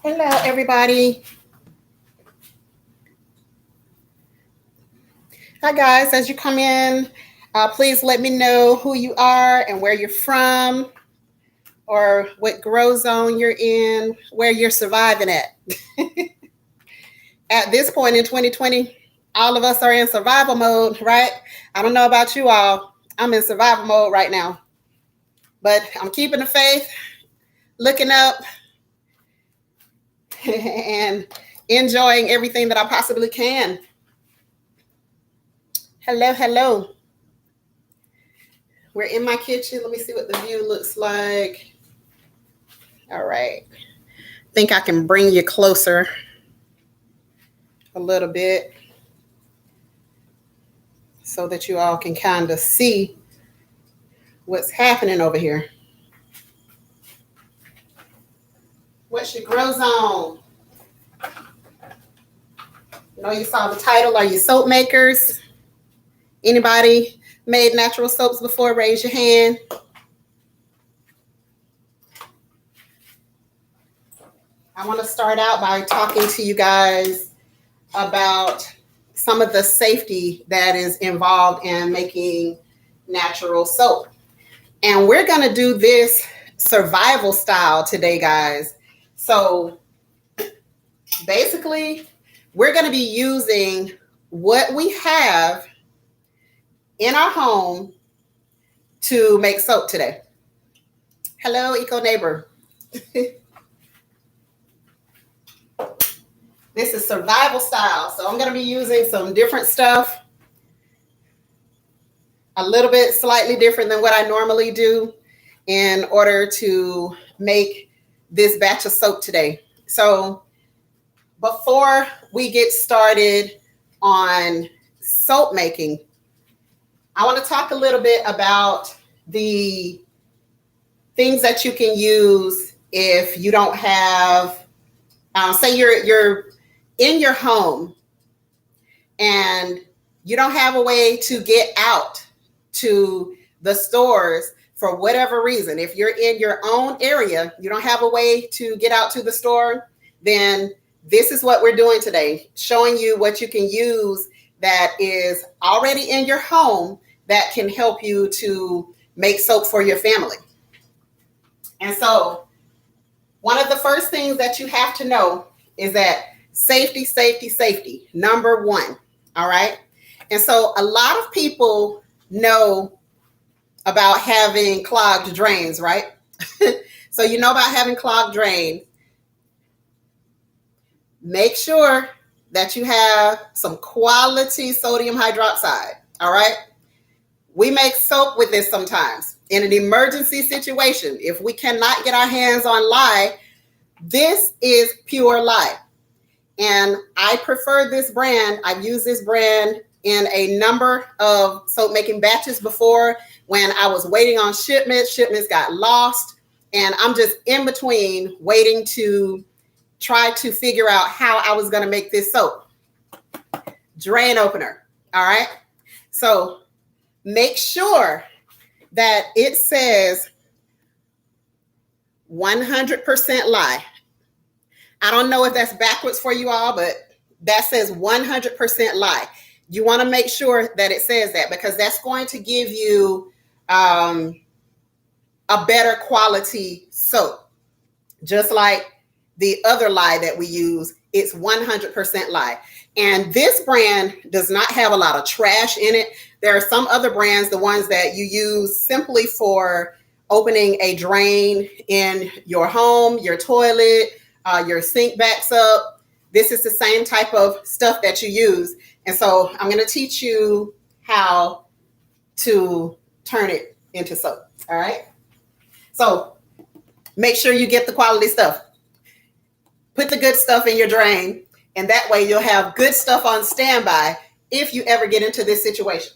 Hello, everybody. Hi, guys. As you come in, please let me know who you are and where you're from, or what grow zone you're in, where you're surviving at. At this point in 2020, all of us are in survival mode, right? I don't know about you all. I'm in survival mode right now, but I'm keeping the faith, looking up, and enjoying everything that I possibly can. Hello, hello. We're in my kitchen. Let me see what the view looks like. All right. I think I can bring you closer a little bit so that you all can kind of see what's happening over here. What's your grow zone? You know, you saw the title. Are you soap makers? Anybody made natural soaps before? Raise your hand. I want to start out by talking to you guys about some of the safety that is involved in making natural soap. And we're going to do this survival style today, guys. So basically, we're going to be using what we have in our home to make soap today. Hello, Eco Neighbor. This is survival style. So I'm going to be using some different stuff, a little bit slightly different than what I normally do in order to make this batch of soap today. So before we get started on soap making, I want to talk a little bit about the things that you can use if you don't have, say you're in your home and you don't have a way to get out to the stores for whatever reason. If you're in your own area, you don't have a way to get out to the store, then this is what we're doing today, showing you what you can use that is already in your home that can help you to make soap for your family. And so one of the first things that you have to know is that safety, safety, safety, number one. All right. And so a lot of people know about having clogged drains, right? So you know about having clogged drains. Make sure that you have some quality sodium hydroxide. All right. We make soap with this sometimes in an emergency situation. If we cannot get our hands on lye, this is pure lye. And I prefer this brand. I've used this brand in a number of soap making batches before when I was waiting on shipments. Shipments got lost, and I'm just in between waiting to try to figure out how I was going to make this soap. Drain opener. All right. So make sure that it says 100% lye. I don't know if that's backwards for you all, but that says 100% lye. You want to make sure that it says that because that's going to give you a better quality soap. Just like the other lye that we use, it's 100% lye. And this brand does not have a lot of trash in it. There are some other brands, the ones that you use simply for opening a drain in your home, your toilet, your sink backs up. This is the same type of stuff that you use. And so I'm going to teach you how to turn it into soap. All right. So make sure you get the quality stuff. Put the good stuff in your drain, and that way you'll have good stuff on standby if you ever get into this situation.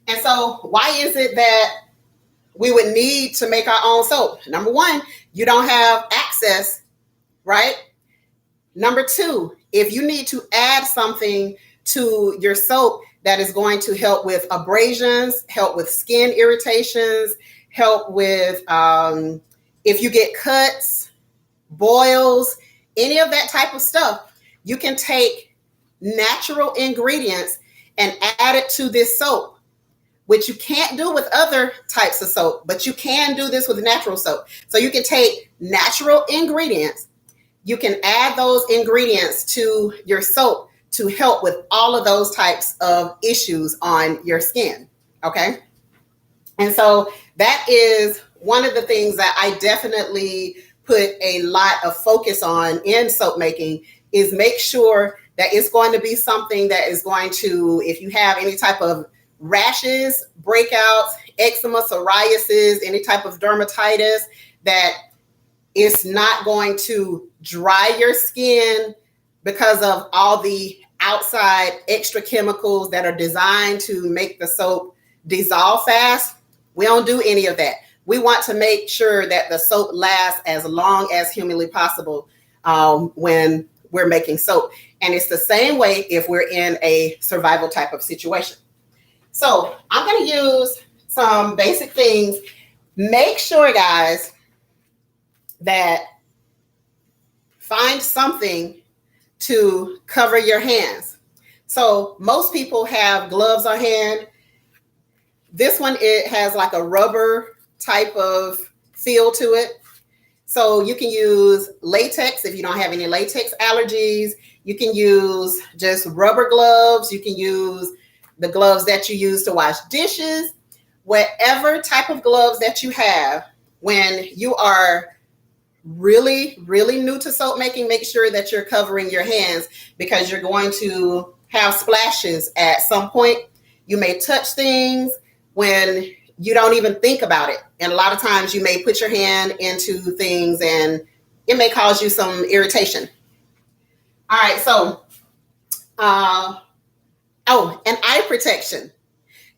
And so why is it that we would need to make our own soap? Number one, you don't have access, right? Number two, if you need to add something to your soap that is going to help with abrasions, help with skin irritations, help with if you get cuts, boils, any of that type of stuff, you can take natural ingredients and add it to this soap, which you can't do with other types of soap, but you can do this with natural soap. So you can take natural ingredients, you can add those ingredients to your soap to help with all of those types of issues on your skin. Okay. And so that is one of the things that I definitely put a lot of focus on in soap making, is make sure that it's going to be something that is going to, if you have any type of rashes, breakouts, eczema, psoriasis, any type of dermatitis, that it's not going to dry your skin because of all the outside extra chemicals that are designed to make the soap dissolve fast. We don't do any of that. We want to make sure that the soap lasts as long as humanly possible when we're making soap. And it's the same way if we're in a survival type of situation. So I'm going to use some basic things. Make sure, guys, that find something to cover your hands. So most people have gloves on hand. This one, it has like a rubber type of feel to it. So you can use latex if you don't have any latex allergies. You can use just rubber gloves. You can use the gloves that you use to wash dishes. Whatever type of gloves that you have, when you are really, really new to soap making, make sure that you're covering your hands, because you're going to have splashes at some point. You may touch things when you don't even think about it. And a lot of times you may put your hand into things and it may cause you some irritation. All right, so, and eye protection.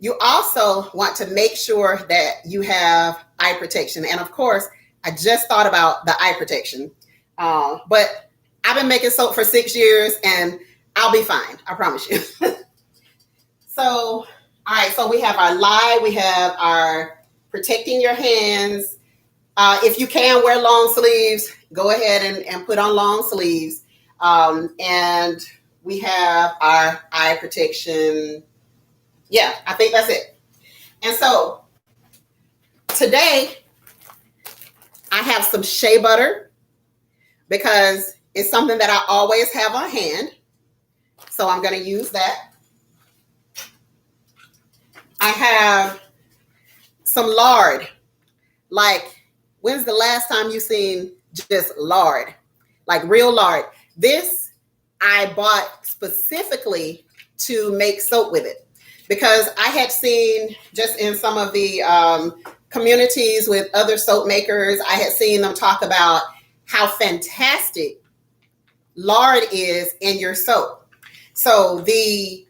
You also want to make sure that you have eye protection. And of course, I just thought about the eye protection, but I've been making soap for 6 years and I'll be fine. I promise you. So, all right, so we have our lye, we have our protecting your hands. If you can wear long sleeves, go ahead and put on long sleeves. And we have our eye protection. Yeah, I think that's it. And so today I have some shea butter because it's something that I always have on hand. So I'm going to use that. I have some lard. Like, when's the last time you seen just lard? Like real lard. This I bought specifically to make soap with it, because I had seen just in some of the communities with other soap makers, I had seen them talk about how fantastic lard is in your soap. So the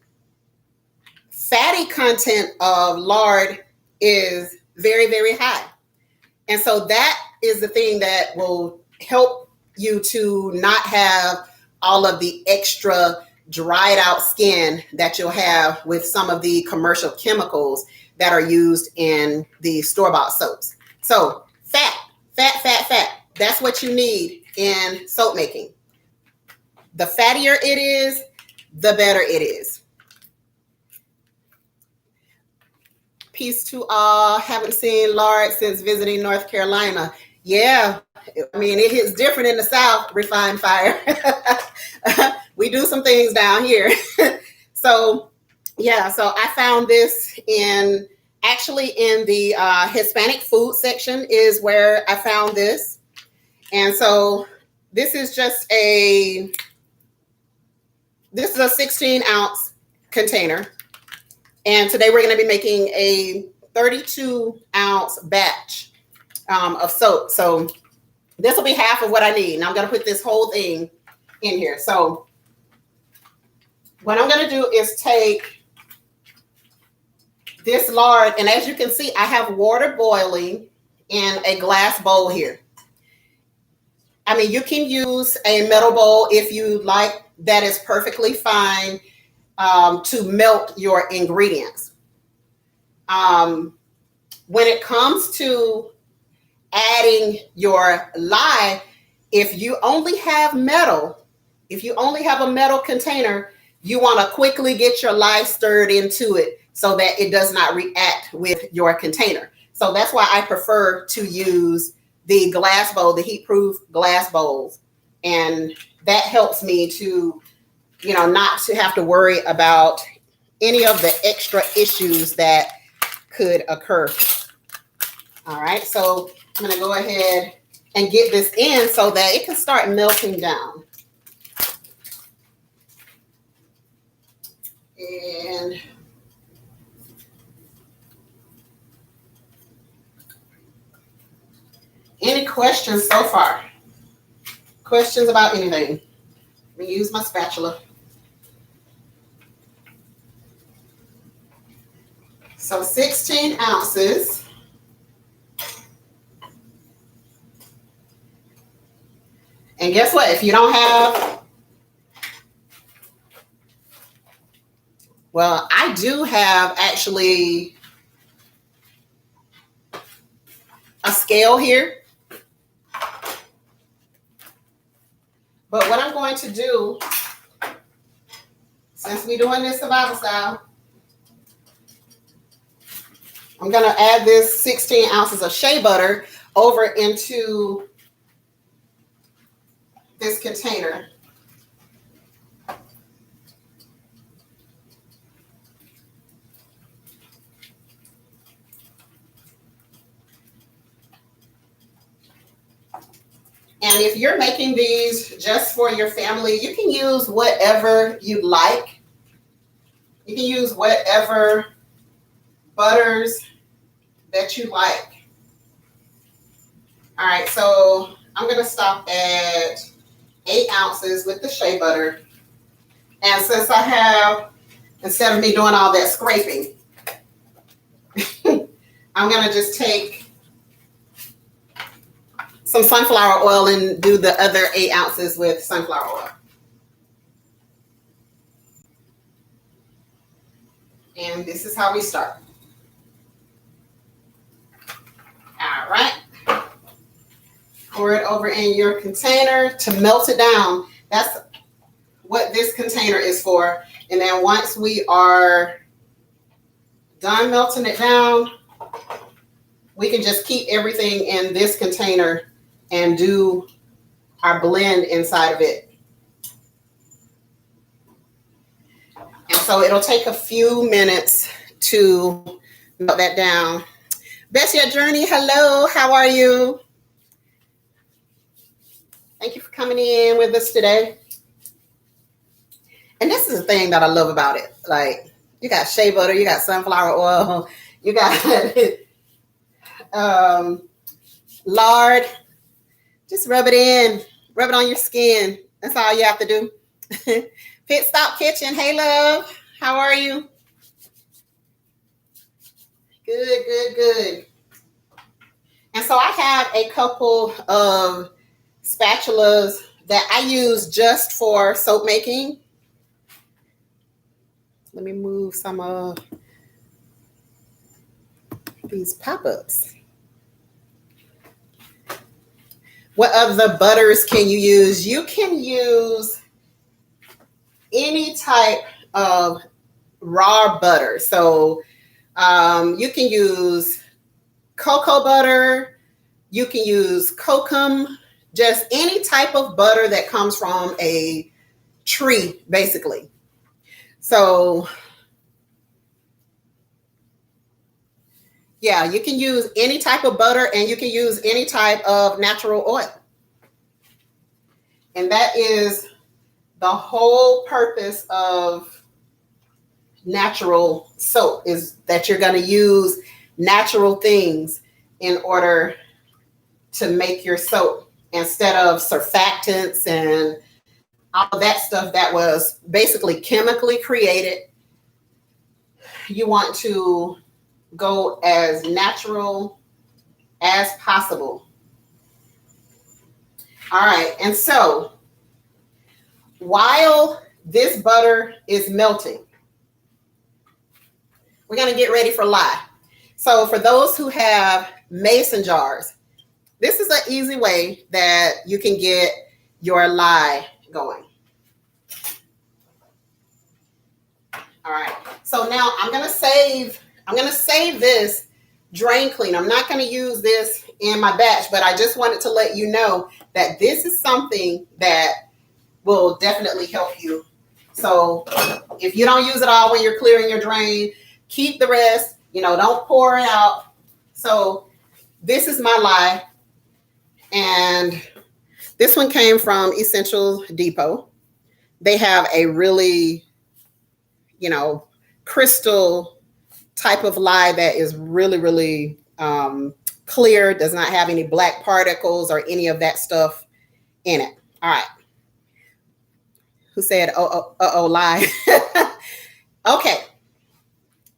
fatty content of lard is very, very high. And so that is the thing that will help you to not have all of the extra dried out skin that you'll have with some of the commercial chemicals that are used in the store-bought soaps. So fat. That's what you need in soap making. The fattier it is, the better it is. Peace to all. Haven't seen lard since visiting North Carolina. Yeah, I mean, it hits different in the South, refined fire. We do some things down here. So, yeah, so I found this actually in the Hispanic food section is where I found this. And so this is just a 16-ounce container. And today we're going to be making a 32-ounce batch of soap. So this will be half of what I need. And I'm going to put this whole thing in here. So what I'm going to do is take this lard. And as you can see, I have water boiling in a glass bowl here. I mean, you can use a metal bowl if you like. That is perfectly fine. To melt your ingredients. When it comes to adding your lye, if you only have metal, if you only have a metal container, you want to quickly get your lye stirred into it so that it does not react with your container. So that's why I prefer to use the glass bowl, the heat-proof glass bowls. And that helps me to, not to have to worry about any of the extra issues that could occur. All right, so I'm going to go ahead and get this in so that it can start melting down. And any questions so far? Questions about anything? Let me use my spatula. So 16 ounces. And guess what? If you don't have, well, I do have actually a scale here. But what I'm going to do, since we're doing this survival style, I'm going to add this 16 ounces of shea butter over into this container. And if you're making these just for your family, you can use whatever you like. You can use whatever butters that you like. All right, so I'm going to stop at 8 ounces with the shea butter. And since I have, instead of me doing all that scraping, I'm going to just take some sunflower oil and do the other 8 ounces with sunflower oil. And this is how we start. All right. Pour it over in your container to melt it down. That's what this container is for. And then once we are done melting it down, we can just keep everything in this container and do our blend inside of it. And so it'll take a few minutes to melt that down. Bessie Journey, hello, how are you? Thank you for coming in with us today. And this is the thing that I love about it. Like, you got shea butter, you got sunflower oil, you got lard. Just rub it in, rub it on your skin. That's all you have to do. Pit Stop Kitchen, hey love, how are you? Good, good, good. And so I have a couple of spatulas that I use just for soap making. Let me move some of these pop-ups. What other butters can you use? You can use any type of raw butter. So you can use cocoa butter. You can use kokum. Just any type of butter that comes from a tree, basically. So yeah, you can use any type of butter and you can use any type of natural oil. And that is the whole purpose of natural soap, is that you're going to use natural things in order to make your soap, instead of surfactants and all of that stuff that was basically chemically created. You want to go as natural as possible. All right, and so while this butter is melting, we're going to get ready for lye. So for those who have mason jars, this is an easy way that you can get your lye going. All right. So now I'm gonna save this drain clean. I'm not gonna use this in my batch, but I just wanted to let you know that this is something that will definitely help you. So if you don't use it all when you're clearing your drain, keep the rest, don't pour it out. So this is my lye, and this one came from Essential Depot. They have a really, crystal type of lye that is really, really clear, does not have any black particles or any of that stuff in it. All right. Who said, lye? Okay.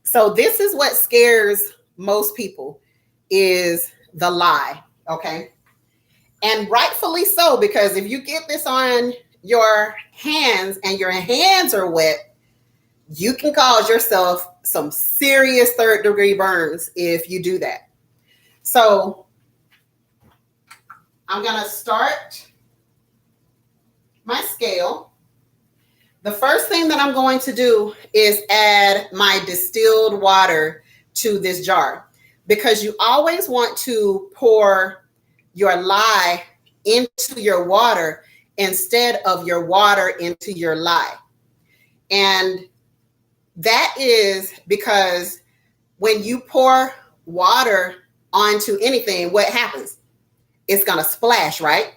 So this is what scares most people, is the lye. Okay. And rightfully so, because if you get this on your hands and your hands are wet, you can cause yourself some serious third-degree burns if you do that. So I'm going to start my scale. The first thing that I'm going to do is add my distilled water to this jar, because you always want to pour your lye into your water instead of your water into your lye. And that is because when you pour water onto anything, what happens? It's going to splash, right?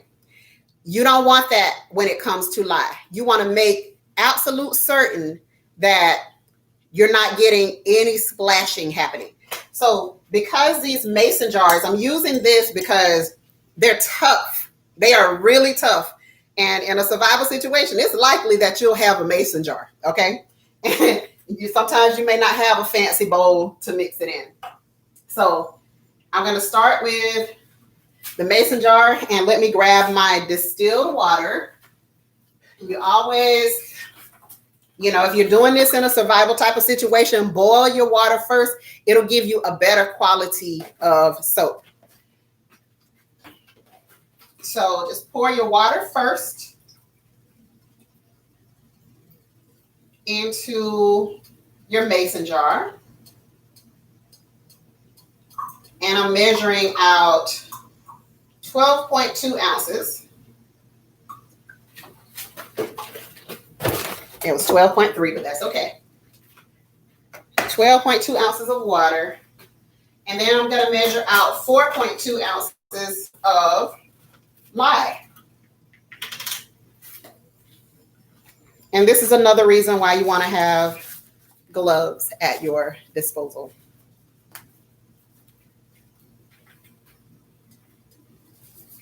You don't want that when it comes to lye. You want to make absolute certain that you're not getting any splashing happening. So because these mason jars, I'm using this because they're tough. They are really tough. And in a survival situation, it's likely that you'll have a mason jar, okay? Sometimes you may not have a fancy bowl to mix it in. So I'm going to start with the mason jar, and let me grab my distilled water. You always, if you're doing this in a survival type of situation, boil your water first. It'll give you a better quality of soap. So just pour your water first into your mason jar. And I'm measuring out 12.2 ounces. It was 12.3, but that's okay. 12.2 ounces of water. And then I'm going to measure out 4.2 ounces of lye. And this is another reason why you want to have gloves at your disposal.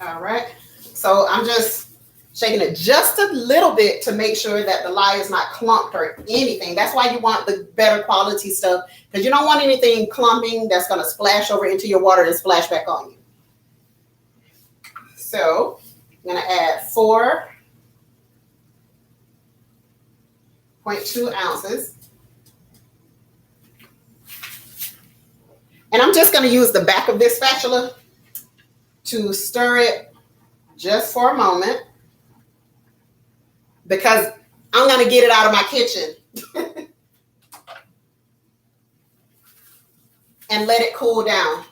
All right. So I'm just shaking it just a little bit to make sure that the lye is not clumped or anything. That's why you want the better quality stuff, because you don't want anything clumping that's going to splash over into your water and splash back on you. So I'm going to add 4.2 ounces. And I'm just going to use the back of this spatula to stir it just for a moment, because I'm going to get it out of my kitchen and let it cool down.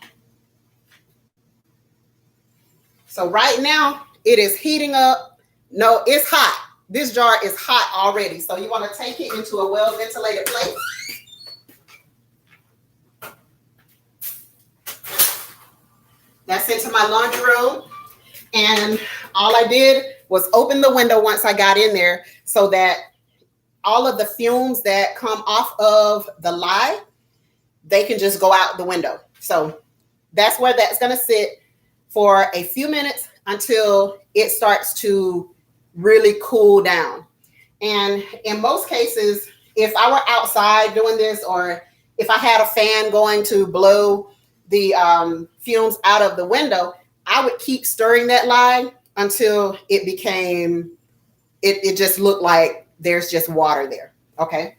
So right now it is heating up. No, it's hot. This jar is hot already. So you want to take it into a well-ventilated place. That's into my laundry room. And all I did was open the window once I got in there so that all of the fumes that come off of the lye, they can just go out the window. So that's where that's going to sit for a few minutes until it starts to really cool down. And in most cases, if I were outside doing this, or if I had a fan going to blow the fumes out of the window, I would keep stirring that lye until it became, it just looked like there's just water there. Okay.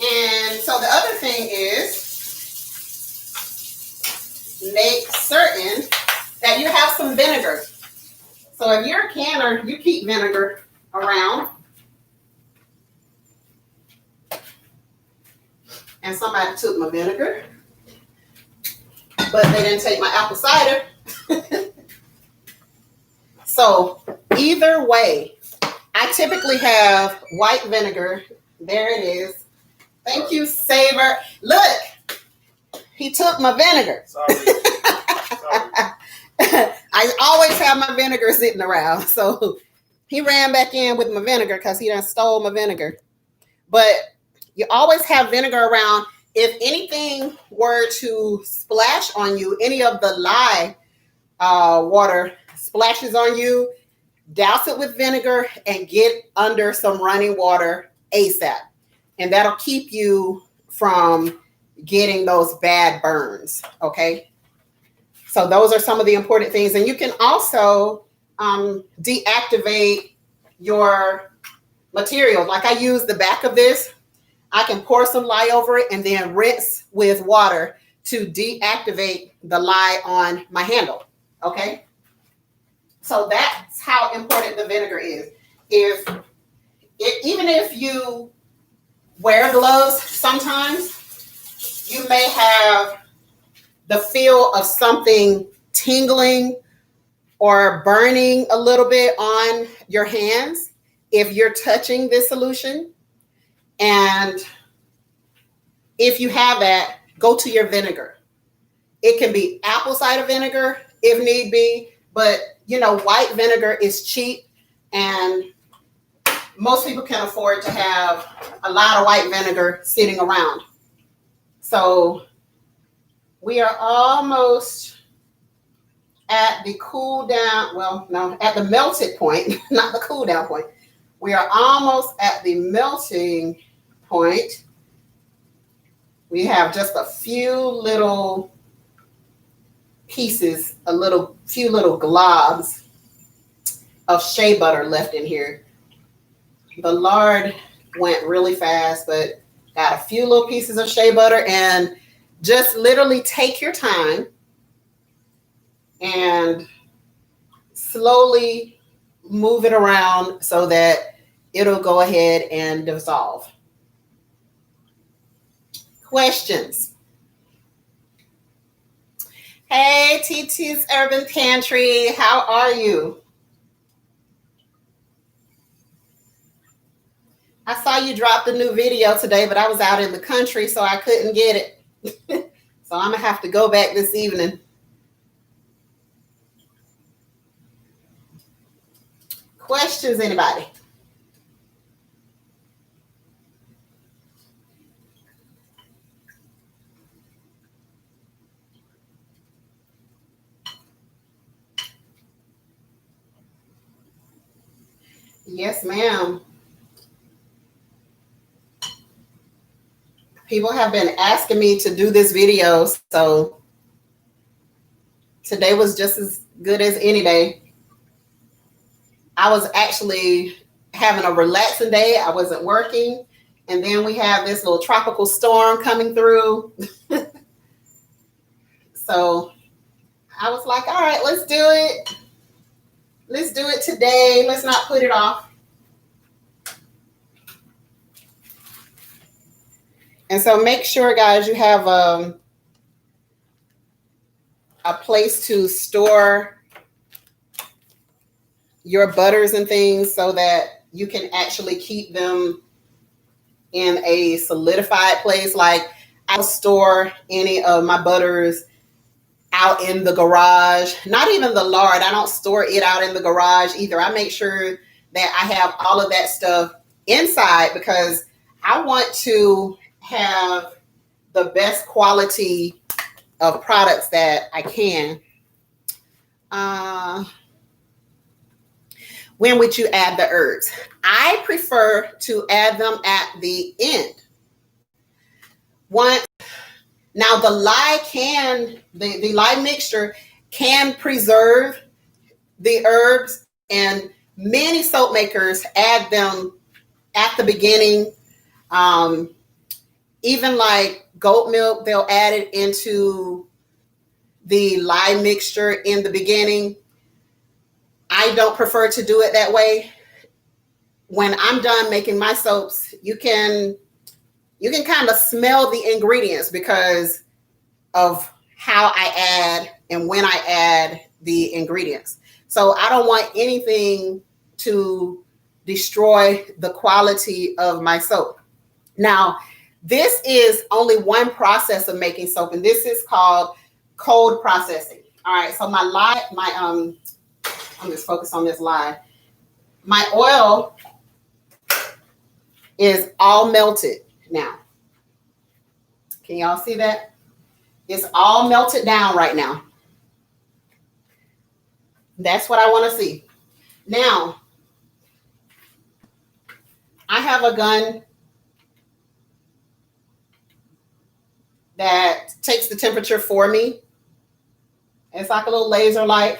And so the other thing is make certain that you have some vinegar. So if you're a canner, you keep vinegar around. And somebody took my vinegar, but they didn't take my apple cider. So either way, I typically have white vinegar. There it is. Thank you, Saver. Look, he took my vinegar. Sorry. I always have my vinegar sitting around. So he ran back in with my vinegar because he done stole my vinegar. But you always have vinegar around. If anything were to splash on you, any of the lye water splashes on you, douse it with vinegar and get under some running water ASAP. And that'll keep you from getting those bad burns, okay? So those are some of the important things. And you can also deactivate your material. Like I use the back of this. I can pour some lye over it and then rinse with water to deactivate the lye on my handle, okay? So that's how important the vinegar is. Even if you wear gloves sometimes, you may have the feel of something tingling or burning a little bit on your hands if you're touching this solution. And if you have that, go to your vinegar. It can be apple cider vinegar if need be, but you know, white vinegar is cheap and most people can afford to have a lot of white vinegar sitting around. So we are almost at the cool down, well, no, at the melted point, not the cool down point. We are almost at the melting point. We have just a few little pieces, few little globs of shea butter left in here. The lard went really fast, but got a few little pieces of shea butter, and just literally take your time and slowly move it around so that it'll go ahead and dissolve. Questions? Hey, TT's Urban Pantry, how are you? I saw you drop the new video today, but I was out in the country, so I couldn't get it. So I'm gonna have to go back this evening. Questions, anybody? Yes, ma'am. People have been asking me to do this video, so today was just as good as any day. I was actually having a relaxing day. I wasn't working. And then we have this little tropical storm coming through. So I was like, all right, let's do it. Let's do it today. Let's not put it off. And so make sure, guys, you have a place to store your butters and things so that you can actually keep them in a solidified place. Like I don't store any of my butters out in the garage, not even the lard. I don't store it out in the garage either. I make sure that I have all of that stuff inside because I want to have the best quality of products that I can. When would you add the herbs? I prefer to add them at the end. Now the lye the lye mixture can preserve the herbs, and many soap makers add them at the beginning. Even like goat milk, they'll add it into the lye mixture in the beginning. I don't prefer to do it that way. When I'm done making my soaps, you can kind of smell the ingredients because of how I add and when I add the ingredients. So I don't want anything to destroy the quality of my soap. Now, this is only one process of making soap, and this is called cold processing. All right, so I'm just focused on this lye. My oil is all melted now. Can y'all see that? It's all melted down right now. That's what I want to see. Now, I have a gun that takes the temperature for me. It's like a little laser light.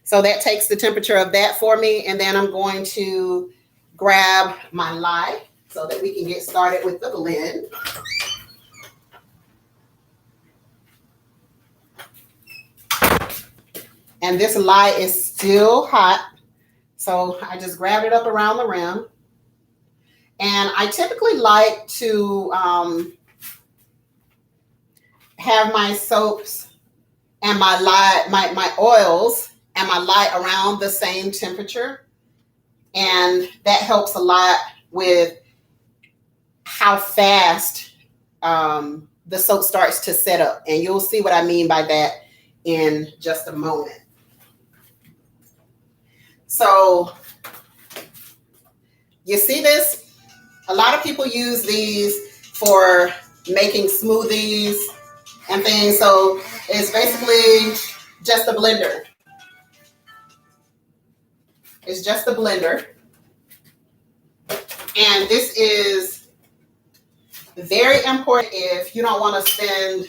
So that takes the temperature of that for me. And then I'm going to grab my lye so that we can get started with the blend. And this lye is still hot. So I just grabbed it up around the rim. And I typically like to have my soaps and my lye, my oils and my lye around the same temperature. And that helps a lot with how fast the soap starts to set up. And you'll see what I mean by that in just a moment. So you see this? A lot of people use these for making smoothies and things. So it's basically just a blender. It's just a blender. And this is very important if you don't want to spend,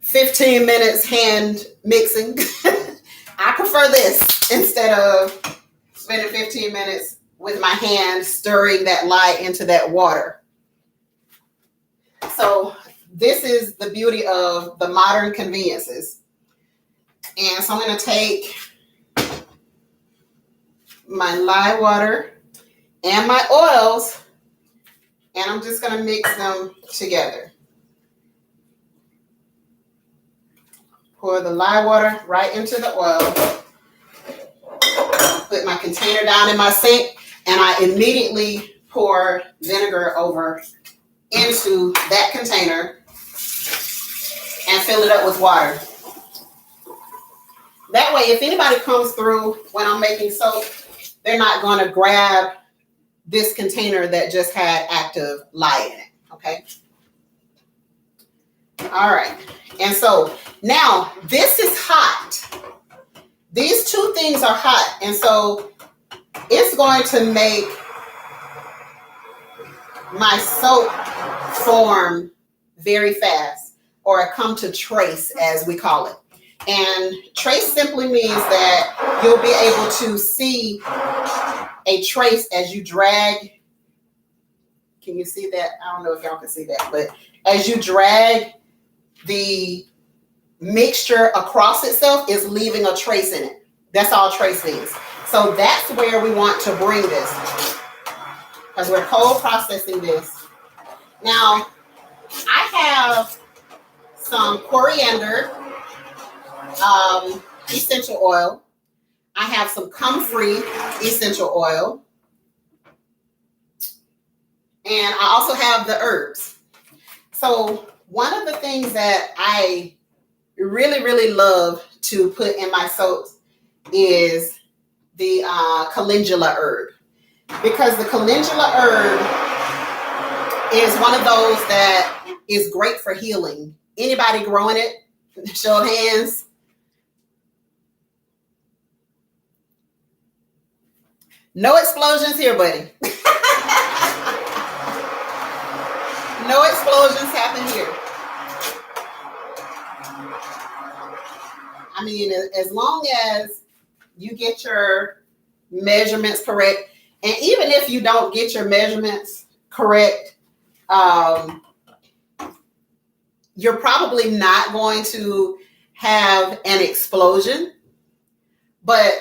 15 minutes hand mixing. I prefer this instead of spending 15 minutes with my hand stirring that lye into that water. So this is the beauty of the modern conveniences. And so I'm going to take my lye water and my oils, and I'm just going to mix them together. Pour the lye water right into the oil. Put my container down in my sink, and I immediately pour vinegar over into that container and fill it up with water. That way, if anybody comes through when I'm making soap, they're not going to grab this container that just had active lye in it, okay? All right, and so now this is hot. These two things are hot, and so it's going to make my soap form very fast, or come to trace, as we call it. And trace simply means that you'll be able to see a trace as you drag. Can you see that? I don't know if y'all can see that, but as you drag the mixture across itself, is leaving a trace in it. That's all trace means. So that's where we want to bring this, because we're cold processing this. Now, I have some coriander essential oil. I have some comfrey essential oil. And I also have the herbs. So one of the things that I really, really love to put in my soaps is the calendula herb. Because the calendula herb is one of those that is great for healing. Anybody growing it? Show of hands. No explosions here, buddy. No explosions happen here. I mean, as long as you get your measurements correct, and even if you don't get your measurements correct, you're probably not going to have an explosion, but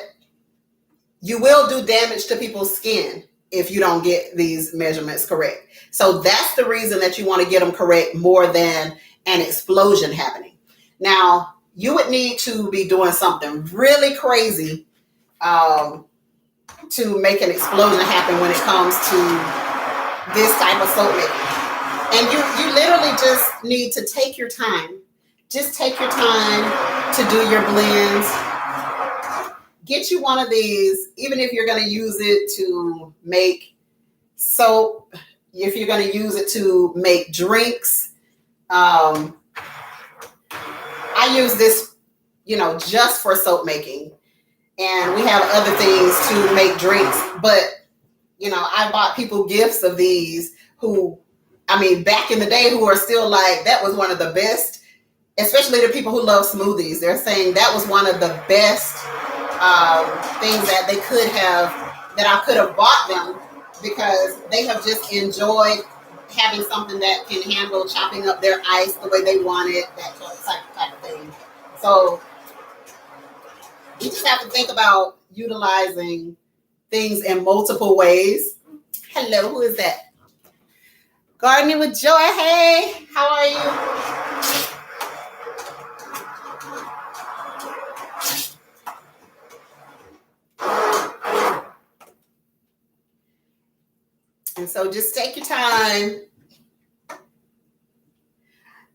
you will do damage to people's skin if you don't get these measurements correct. So that's the reason that you want to get them correct more than an explosion happening. Now, you would need to be doing something really crazy to make an explosion happen when it comes to this type of soap making. And you literally just need to take your time. Just take your time to do your blends. Get you one of these, even if you're going to use it to make soap, if you're going to use it to make drinks. I use this, just for soap making. And we have other things to make drinks. But, I bought people gifts of these who, back in the day, who are still like, that was one of the best, especially the people who love smoothies. They're saying that was one of the best things that they could have, that I could have bought them, because they have just enjoyed having something that can handle chopping up their ice the way they want it, that type of thing. So you just have to think about utilizing things in multiple ways. Hello, who is that? Gardening with Joy. Hey, how are you? And so just take your time.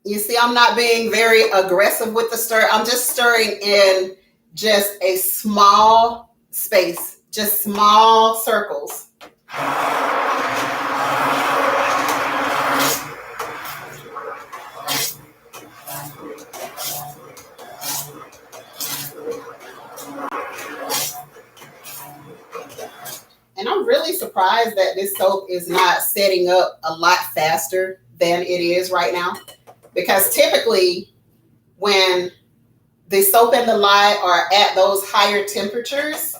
You see, I'm not being very aggressive with the stir. I'm just stirring in just a small space, just small circles. And I'm really surprised that this soap is not setting up a lot faster than it is right now. Because typically when the soap and the lye are at those higher temperatures,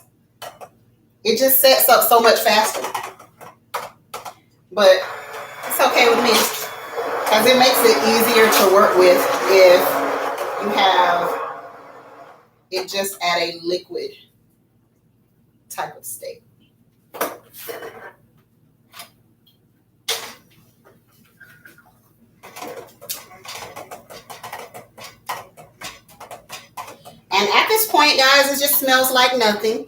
it just sets up so much faster. But it's okay with me, because it makes it easier to work with if you have it just at a liquid type of state. And at this point, guys, it just smells like nothing.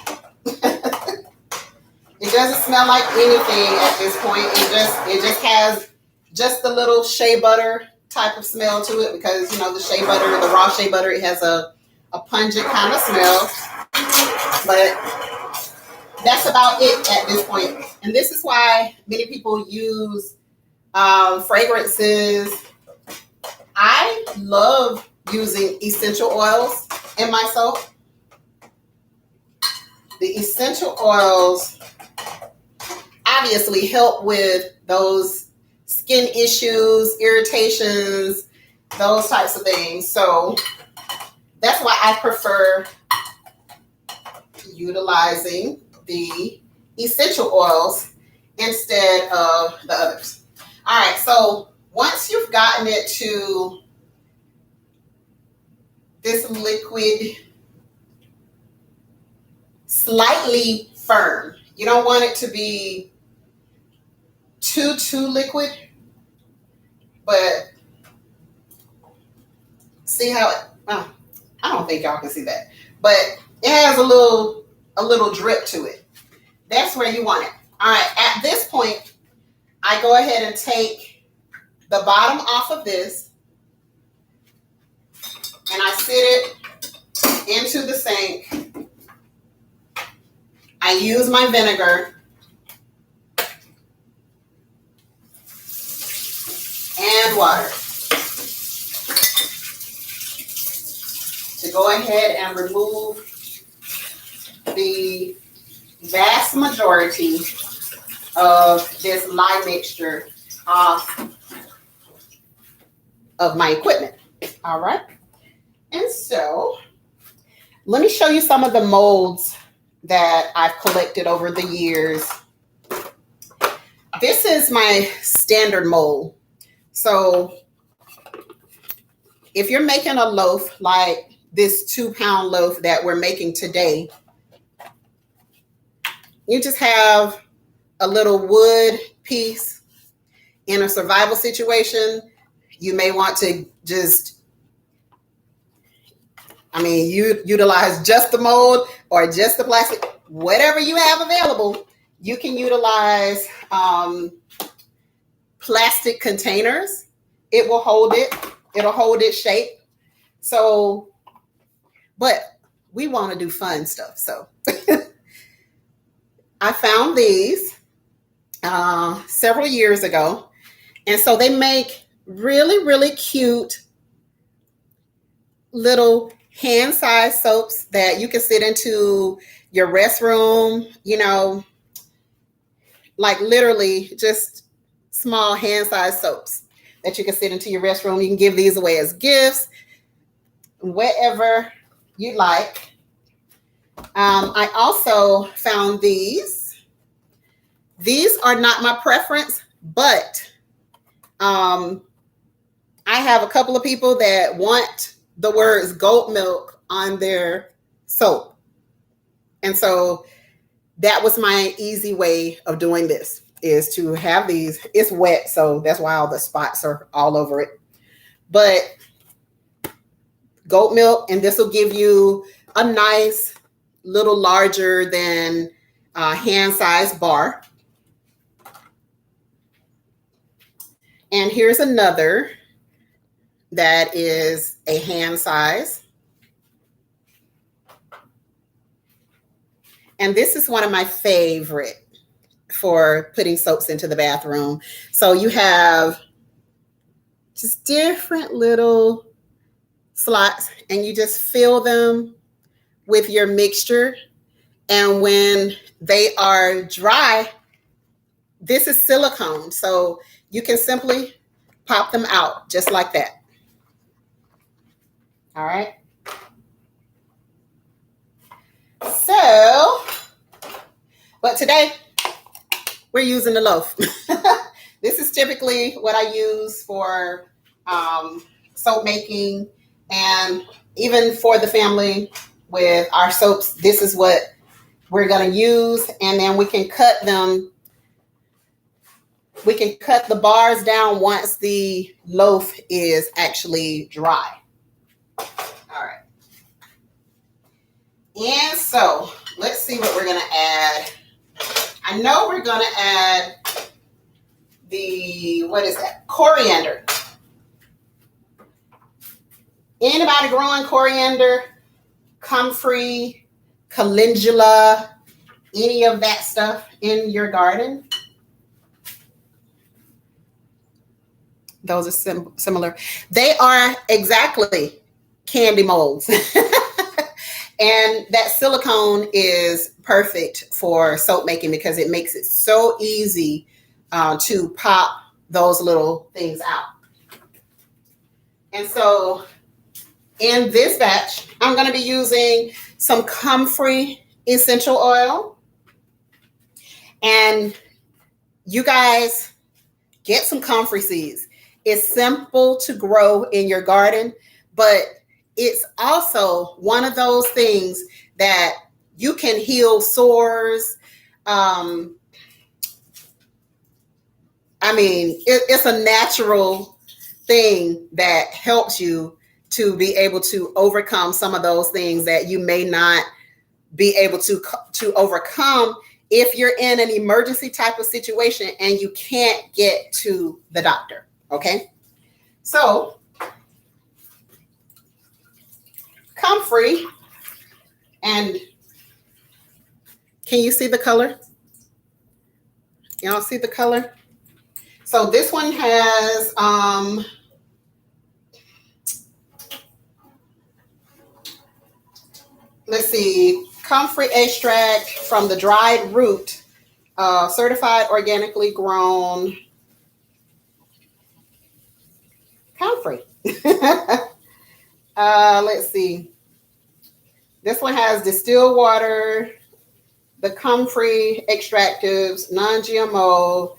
It doesn't smell like anything at this point. It just has just the little shea butter type of smell to it, because the shea butter, the raw shea butter, it has a pungent kind of smell. But that's about it at this point. And this is why many people use fragrances. I love using essential oils in my soap. The essential oils obviously help with those skin issues, irritations, those types of things. So that's why I prefer utilizing the essential oils instead of the others. All right, so once you've gotten it to this liquid, slightly firm, you don't want it to be too liquid, but see how I don't think y'all can see that, but it has a little drip to it. That's where you want it. All right, at this point, I go ahead and take the bottom off of this, and I sit it into the sink. I use my vinegar and water to go ahead and remove the vast majority of this lye mixture off of my equipment. All right. And so let me show you some of the molds that I've collected over the years. This is my standard mold. So if you're making a loaf like this 2-pound loaf that we're making today, you just have a little wood piece. In a survival situation, you may want to just, utilize just the mold or just the plastic, whatever you have available. You can utilize plastic containers. It will hold it. It'll hold its shape. So, but we want to do fun stuff. So I found these several years ago. And so they make really, really cute little hand-sized soaps that you can sit into your restroom, like literally just small hand-sized soaps that you can sit into your restroom. You can give these away as gifts, whatever you like. I also found these. These are not my preference, but I have a couple of people that want the words goat milk on their soap. And so that was my easy way of doing this, is to have these. It's wet, so that's why all the spots are all over it. But goat milk, and this will give you a nice little larger than hand-sized bar. And here's another that is a hand size. And this is one of my favorite for putting soaps into the bathroom. So you have just different little slots, and you just fill them with your mixture. And when they are dry, this is silicone. So you can simply pop them out just like that. All right. So, but today we're using the loaf. This is typically what I use for soap making, and even for the family with our soaps. This is what we're going to use, and then we can cut them. We can cut the bars down once the loaf is actually dry. All right. And so let's see what we're going to add. I know we're going to add coriander. Anybody growing coriander, comfrey, calendula, any of that stuff in your garden? Those are similar. They are exactly candy molds. And that silicone is perfect for soap making because it makes it so easy to pop those little things out. And so in this batch, I'm going to be using some comfrey essential oil. And you guys get some comfrey seeds. It's simple to grow in your garden, but it's also one of those things that you can heal sores. It's a natural thing that helps you to be able to overcome some of those things that you may not be able to overcome if you're in an emergency type of situation and you can't get to the doctor. Okay, so comfrey, and can you see the color? Y'all see the color? So this one has let's see, comfrey extract from the dried root, certified organically grown comfrey. Let's see. This one has distilled water, the comfrey extractives, non-GMO,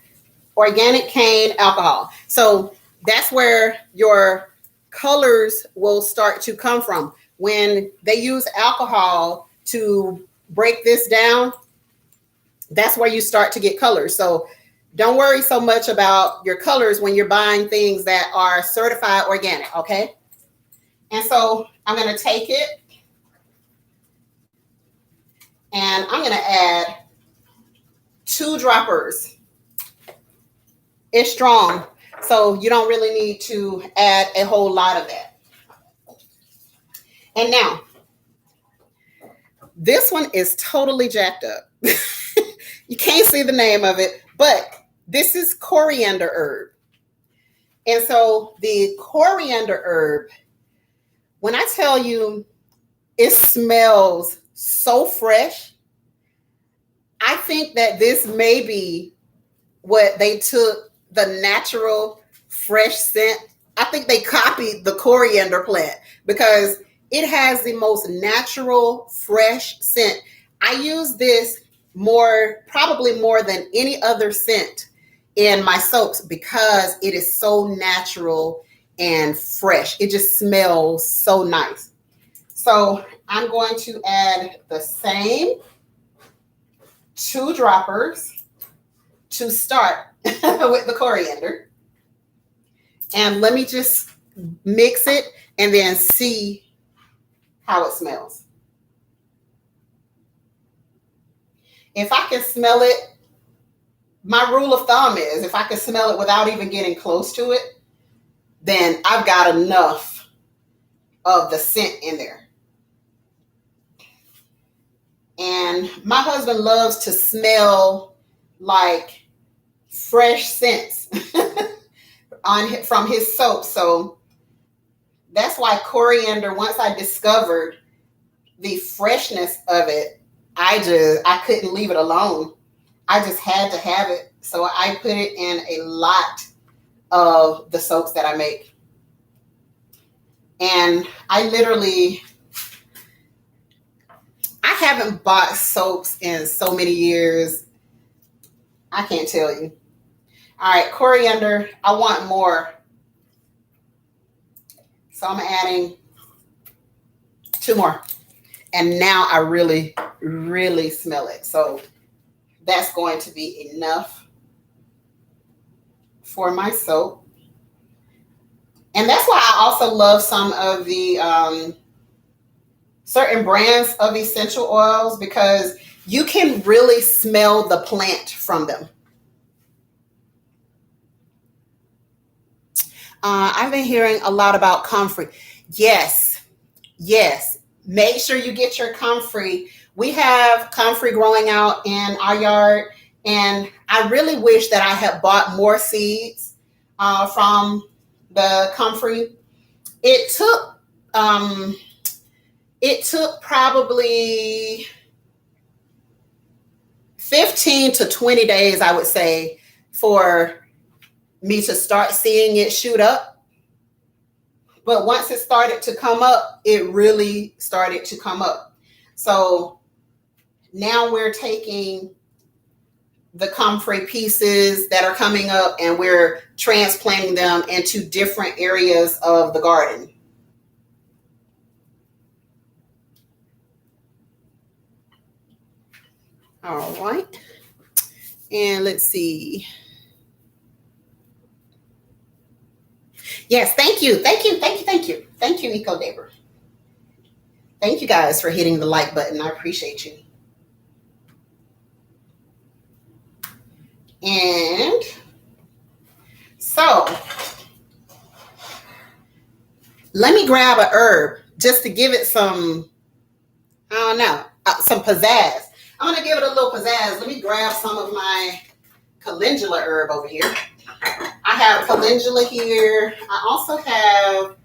organic cane alcohol. So that's where your colors will start to come from. When they use alcohol to break this down, that's where you start to get colors. So don't worry so much about your colors when you're buying things that are certified organic, okay? And so I'm going to take it and I'm going to add 2 droppers. It's strong, so you don't really need to add a whole lot of that. And now, this one is totally jacked up. You can't see the name of it, but this is coriander herb. And so the coriander herb, when I tell you it smells so fresh, I think that this may be what they took the natural fresh scent. I think they copied the coriander plant because it has the most natural fresh scent. I use this probably more than any other scent in my soaps because it is so natural and fresh. It just smells so nice. So I'm going to add the same 2 droppers to start with the coriander. And let me just mix it and then see how it smells. If I can smell it, my rule of thumb is if I can smell it without even getting close to it, then I've got enough of the scent in there. And my husband loves to smell like fresh scents from his soap. So that's why coriander, once I discovered the freshness of it, I couldn't leave it alone. I just had to have it. So I put it in a lot of the soaps that I make. And I haven't bought soaps in so many years. I can't tell you. All right, coriander, I want more. So I'm adding 2 more. And now I really, really smell it. So that's going to be enough for my soap. And that's why I also love some of the certain brands of essential oils, because you can really smell the plant from them. I've been hearing a lot about comfrey. Yes. Make sure you get your comfrey. We have comfrey growing out in our yard, and I really wish that I had bought more seeds from the comfrey. It took probably 15 to 20 days, I would say, for me to start seeing it shoot up. But once it started to come up, it really started to come up. So now we're taking the comfrey pieces that are coming up and we're transplanting them into different areas of the garden. All right. And let's see. Yes, thank you, Eco Neighbor. Thank you guys for hitting the like button. I appreciate you. And so let me grab a herb just to give it some, I don't know, some pizzazz. I'm going to give it a little pizzazz. Let me grab some of my calendula herb over here. I have calendula here. I also have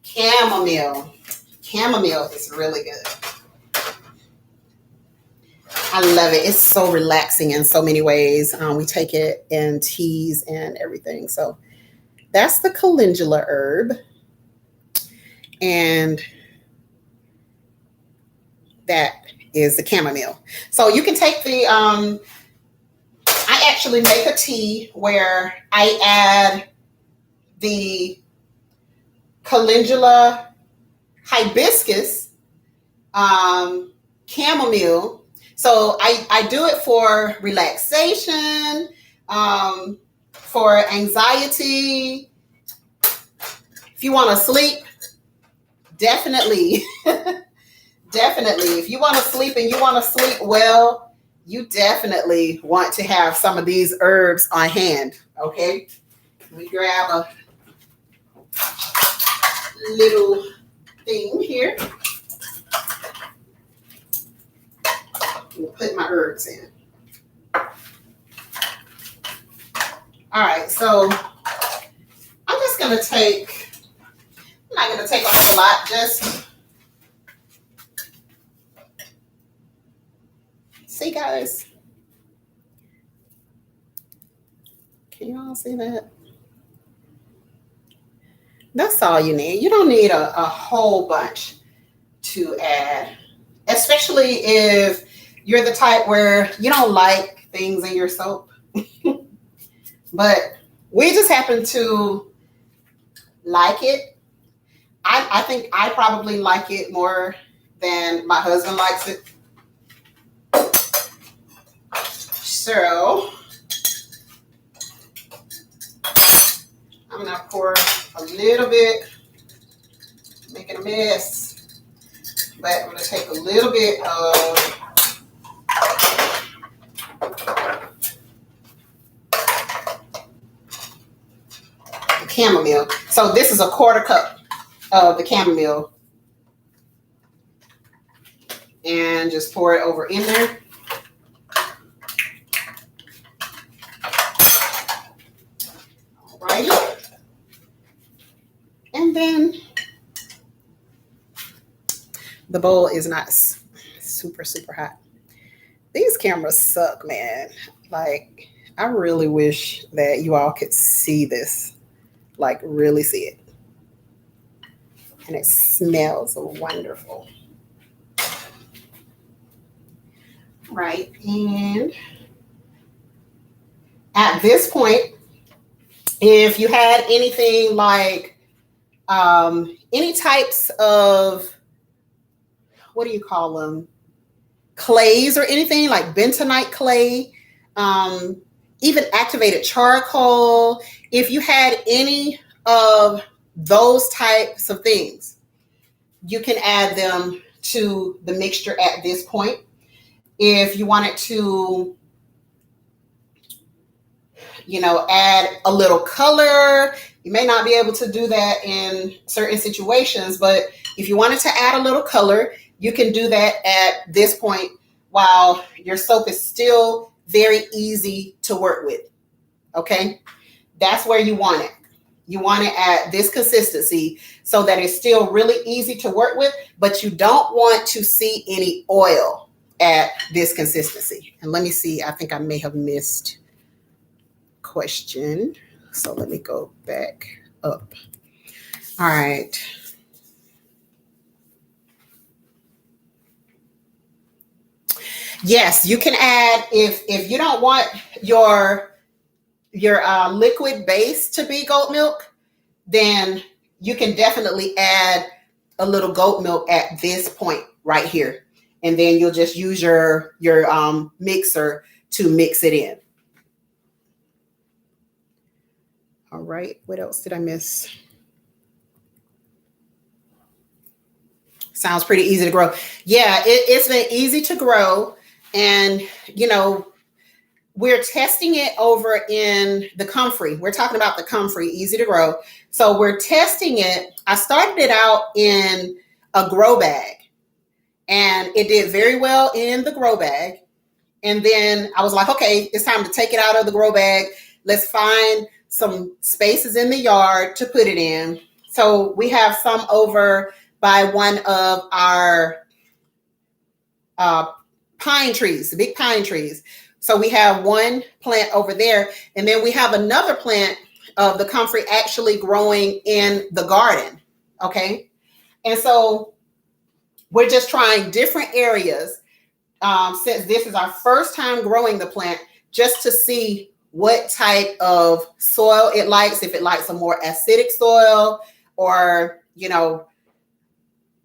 chamomile. Chamomile is really good. I love it. It's so relaxing in so many ways. We take it in teas and everything. So that's the calendula herb. And that is the chamomile. So you can take the, I actually make a tea where I add the calendula, hibiscus, chamomile. So I do it for relaxation, for anxiety. If you want to sleep, definitely, definitely. If you want to sleep and you want to sleep well, you definitely want to have some of these herbs on hand. Okay, let me grab a little thing here. We'll put my herbs in. All right, so I'm just gonna take, I'm not gonna take a whole lot, just, see guys, can you all see that? That's all you need. You don't need a whole bunch to add, especially if you're the type where you don't like things in your soap. But we just happen to like it. I think I probably like it more than my husband likes it. So I'm gonna pour a little bit, making a mess, but I'm gonna take a little bit of chamomile. So this is a quarter cup of the chamomile, and just pour it over in there. Alrighty. And then the bowl is not super hot. These cameras suck, man. Like, I really wish that you all could see this. Like, really see it. And it smells wonderful. Right, and at this point, if you had anything like any types of, what do you call them, clays or anything like bentonite clay, even activated charcoal, if you had any of those types of things, you can add them to the mixture at this point. If you wanted to, you know, add a little color, you may not be able to do that in certain situations, but if you wanted to add a little color, you can do that at this point while your soap is still very easy to work with. Okay, that's where you want it. You want it at this consistency so that it's still really easy to work with, but you don't want to see any oil at this consistency. And let me see, I think I may have missed question. So let me go back up. All right. Yes, you can add, if you don't want your liquid base to be goat milk, then you can definitely add a little goat milk at this point right here. And then you'll just use your mixer to mix it in. All right, what else did I miss? Sounds pretty easy to grow. Yeah, it's been easy to grow. And, you know, we're testing it over in the comfrey. We're talking about the comfrey, easy to grow. So we're testing it. I started it out in a grow bag, and it did very well in the grow bag. And then I was like, okay, it's time to take it out of the grow bag. Let's find some spaces in the yard to put it in. So we have some over by one of our pine trees, the big pine trees. So we have one plant over there, and then we have another plant of the comfrey actually growing in the garden. Okay. And so we're just trying different areas since this is our first time growing the plant, just to see what type of soil it likes, if it likes a more acidic soil, or, you know,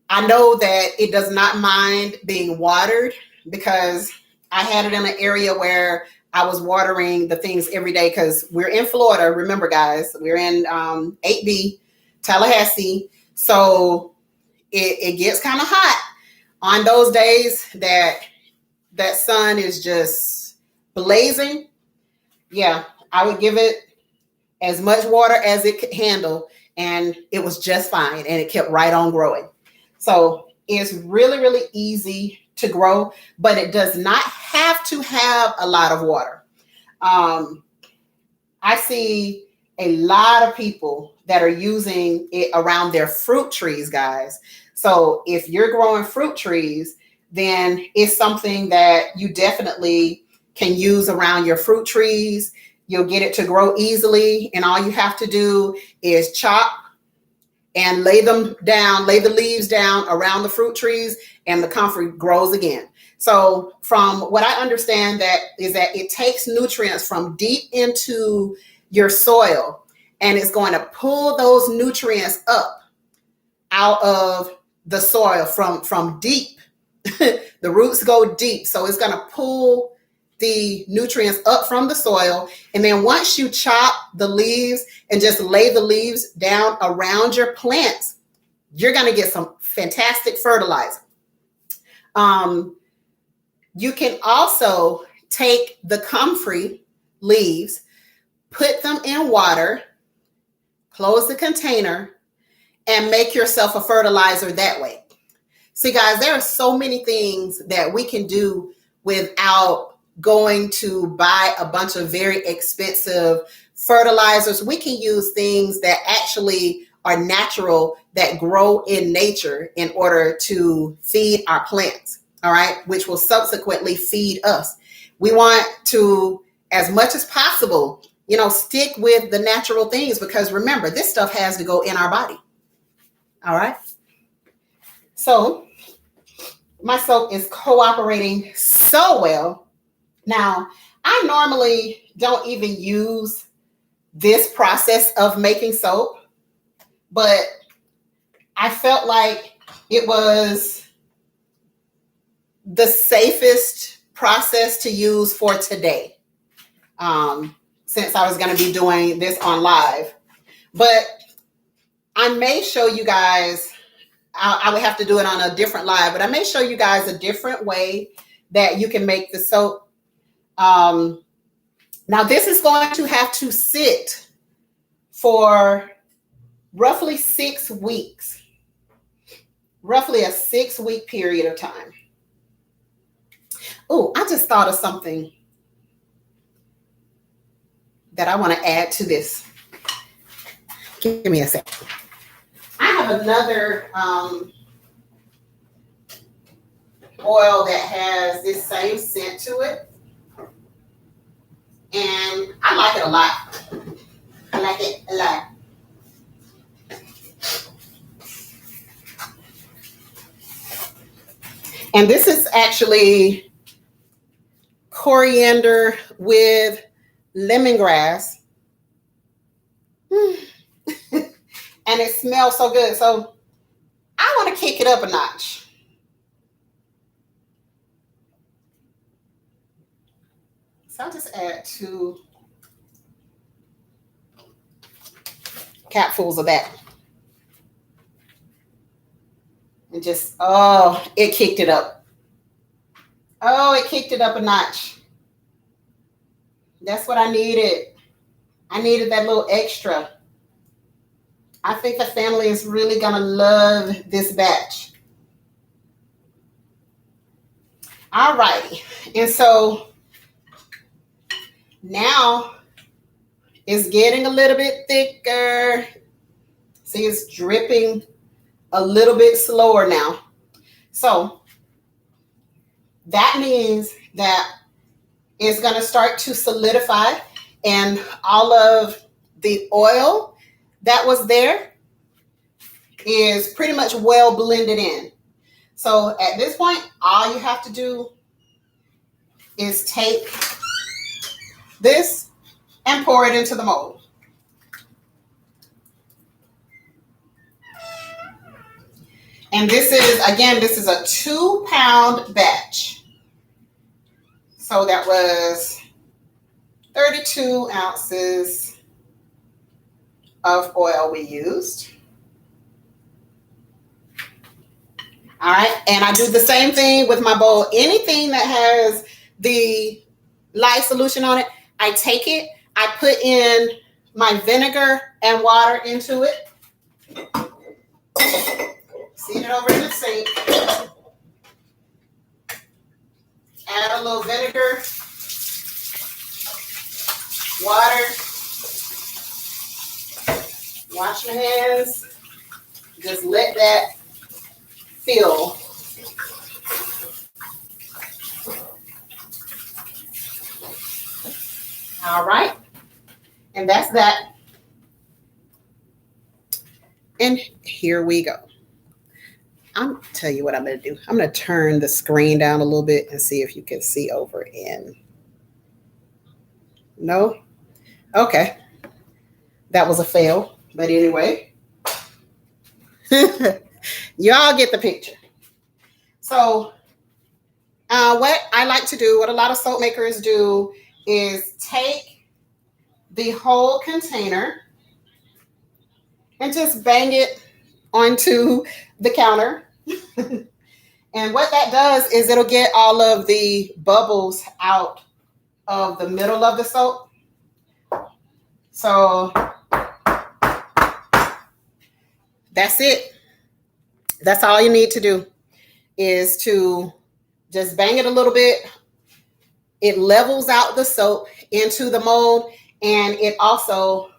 I know that it does not mind being watered, because I had it in an area where I was watering the things every day, because we're in Florida. Remember, guys, we're in 8B, Tallahassee. So it gets kind of hot on those days that sun is just blazing. Yeah, I would give it as much water as it could handle, and it was just fine, and it kept right on growing. So it's really, really easy to grow, but it does not have to have a lot of water. I see a lot of people that are using it around their fruit trees, guys. So if you're growing fruit trees, then it's something that you definitely can use around your fruit trees. You'll get it to grow easily, and all you have to do is chop and lay them down, lay the leaves down around the fruit trees, and the comfrey grows again. So from what I understand, that is that it takes nutrients from deep into your soil, and it's going to pull those nutrients up out of the soil from deep. The roots go deep, so it's going to pull the nutrients up from the soil. And then once you chop the leaves and just lay the leaves down around your plants, you're going to get some fantastic fertilizer. You can also take the comfrey leaves, put them in water, close the container, and make yourself a fertilizer that way. See, guys, there are so many things that we can do without going to buy a bunch of very expensive fertilizers. We can use things that actually are natural, that grow in nature, in order to feed our plants, all right, which will subsequently feed us. We want to, as much as possible, you know, stick with the natural things, because remember, this stuff has to go in our body, all right? So my soap is cooperating so well. Now, I normally don't even use this process of making soap, but I felt like it was the safest process to use for today, since I was going to be doing this on live. But I may show you guys, I would have to do it on a different live, but I may show you guys a different way that you can make the soap. Now this is going to have to sit for roughly 6 weeks, roughly a 6-week period of time. Oh, I just thought of something that I want to add to this. Give me a second. I have another oil that has this same scent to it, and I like it a lot. I like it a lot. And this is actually coriander with lemongrass. And it smells so good. So I want to kick it up a notch. So I'll just add 2 capfuls of that. And just, oh, it kicked it up. Oh, it kicked it up a notch. That's what I needed. I needed that little extra. I think the family is really going to love this batch. All right. And so now it's getting a little bit thicker. See, it's dripping a little bit slower now. So that means that it's going to start to solidify, and all of the oil that was there is pretty much well blended in. So at this point, all you have to do is take this and pour it into the mold. And this is, again, this is a 2-pound batch. So that was 32 ounces of oil we used. All right, and I do the same thing with my bowl. Anything that has the lye solution on it, I take it, I put in my vinegar and water into it. Seat it over in the sink. Add a little vinegar, water. Wash your hands. Just let that fill. All right. And that's that. And here we go. I'll tell you what I'm going to do. I'm going to turn the screen down a little bit and see if you can see over in. No? Okay. That was a fail. But anyway, y'all get the picture. So what I like to do, what a lot of soap makers do, is take the whole container and just bang it onto the counter. And what that does is it'll get all of the bubbles out of the middle of the soap. So that's it. That's all you need to do, is to just bang it a little bit. It levels out the soap into the mold, and it also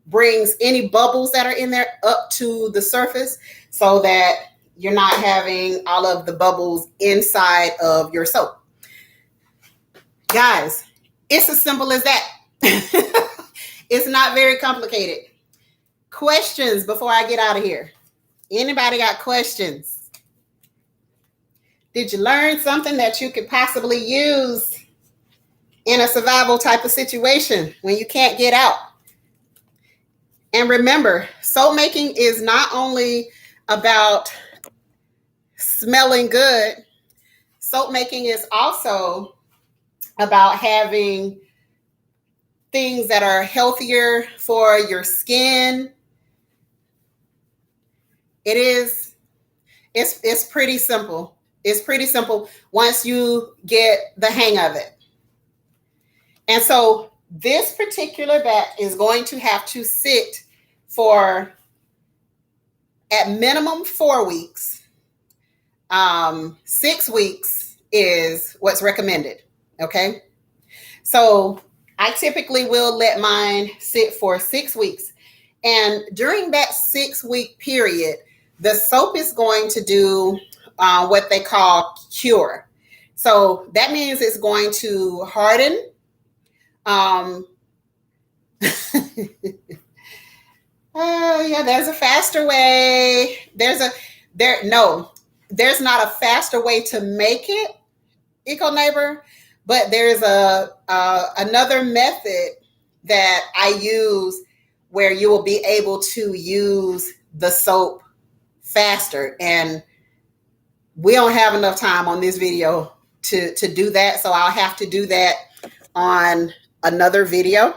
brings any bubbles that are in there up to the surface so that you're not having all of the bubbles inside of your soap. Guys, it's as simple as that. It's not very complicated. Questions before I get out of here? Anybody got questions? Did you learn something that you could possibly use in a survival type of situation when you can't get out? And remember, soap making is not only about smelling good. Soap making is also about having things that are healthier for your skin. It's pretty simple. It's pretty simple once you get the hang of it. And so this particular batch is going to have to sit for at minimum 4 weeks. 6 weeks is what's recommended. Okay. So I typically will let mine sit for 6 weeks. And during that 6-week period, the soap is going to do what they call cure. So that means it's going to harden. Yeah, there's a faster way. There's not a faster way to make it, Eco Neighbor, but there's another method that I use where you will be able to use the soap faster. And we don't have enough time on this video to do that. So I'll have to do that on another video.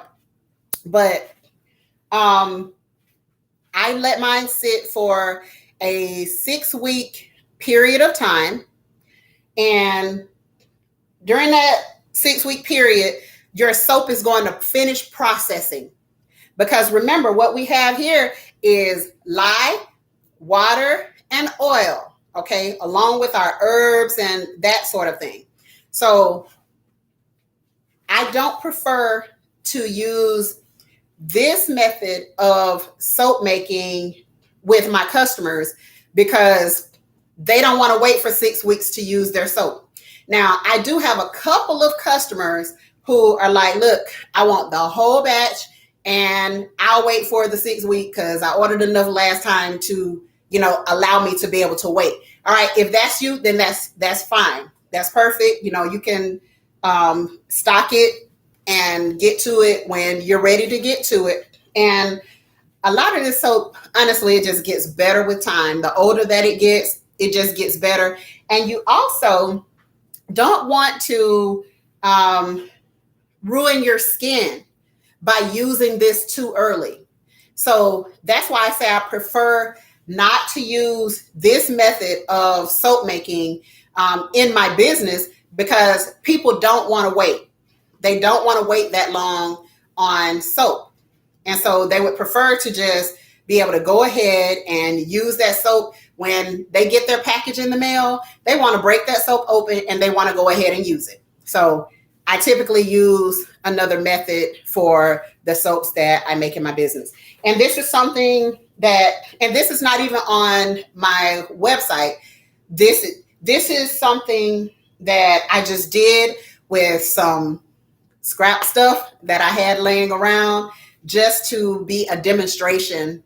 But I let mine sit for a 6-week period of time. And during that 6-week period, your soap is going to finish processing. Because remember, what we have here is lye, water, and oil, okay, along with our herbs and that sort of thing. So I don't prefer to use this method of soap making with my customers because they don't want to wait for 6 weeks to use their soap. Now, I do have a couple of customers who are like, look, I want the whole batch and I'll wait for the 6 week because I ordered enough last time to, allow me to be able to wait. All right. If that's you, then that's fine. That's perfect. You can stock it and get to it when you're ready to get to it. And a lot of this soap, honestly, it just gets better with time. The older that it gets, it just gets better. And you also don't want to ruin your skin by using this too early. So that's why I say I prefer not to use this method of soap making in my business, because people don't want to wait. They don't want to wait that long on soap. And so they would prefer to just be able to go ahead and use that soap when they get their package in the mail. They want to break that soap open and they want to go ahead and use it. So I typically use another method for the soaps that I make in my business. And this is something that, and this is not even on my website. This is something that I just did with some scrap stuff that I had laying around, just to be a demonstration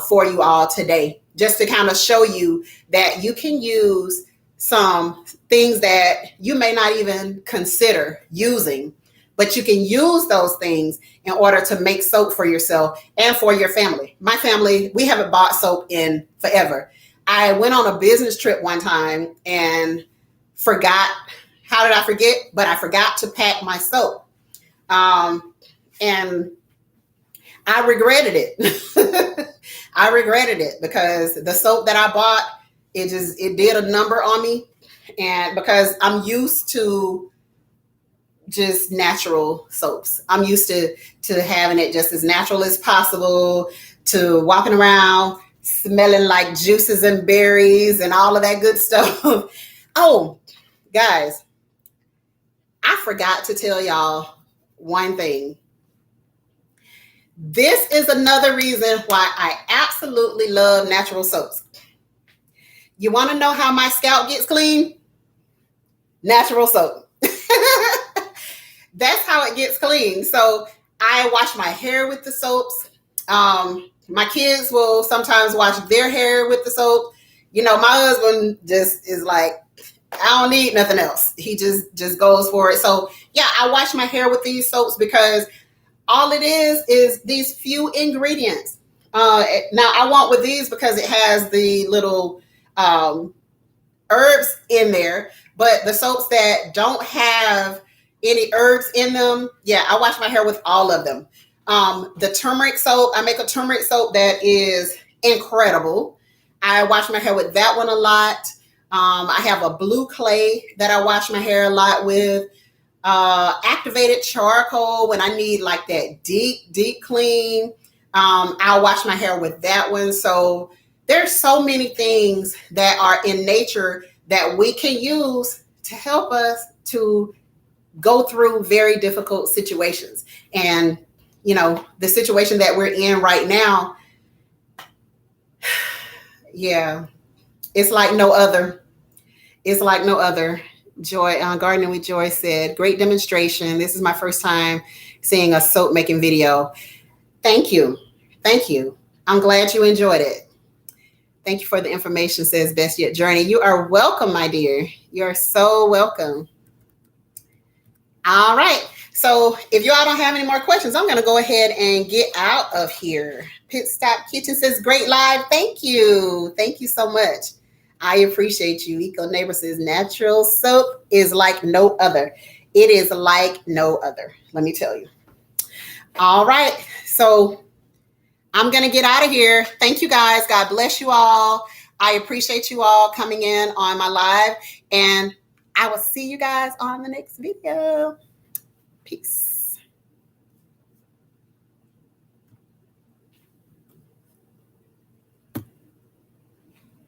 for you all today, just to kind of show you that you can use some things that you may not even consider using, but you can use those things in order to make soap for yourself and for your family. My family, we haven't bought soap in forever. I went on a business trip one time and forgot. How did I forget? But I forgot to pack my soap. And I regretted it. I regretted it because the soap that I bought, it did a number on me. And because I'm used to just natural soaps. I'm used to having it just as natural as possible, to walking around smelling like juices and berries and all of that good stuff. Oh, guys, I forgot to tell y'all one thing. This is another reason why I absolutely love natural soaps. You want to know how my scalp gets clean? Natural soap. That's how it gets clean. So I wash my hair with the soaps. My kids will sometimes wash their hair with the soap. You know, my husband just is like, I don't need nothing else. He just goes for it. So yeah, I wash my hair with these soaps because all it is these few ingredients. Now I want with these because it has the little herbs in there, but the soaps that don't have any herbs in them, yeah, I wash my hair with all of them. The turmeric soap, I make a turmeric soap that is incredible. I wash my hair with that one a lot. I have a blue clay that I wash my hair a lot with. Activated charcoal when I need like that deep clean. I'll wash my hair with that one. So there's so many things that are in nature that we can use to help us to go through very difficult situations. And, you know, the situation that we're in right now, yeah, it's like no other. It's like no other. Joy, Gardening with Joy said, great demonstration. This is my first time seeing a soap making video. Thank you. Thank you. I'm glad you enjoyed it. Thank you for the information, says Best Yet Journey. You are welcome, my dear. You're so welcome. All right. So if you all don't have any more questions, I'm going to go ahead and get out of here. Pit Stop Kitchen says, great live. Thank you. Thank you so much. I appreciate you. Eco Neighbor says, natural soap is like no other. It is like no other. Let me tell you. All right. So I'm going to get out of here. Thank you, guys. God bless you all. I appreciate you all coming in on my live. And I will see you guys on the next video. Peace.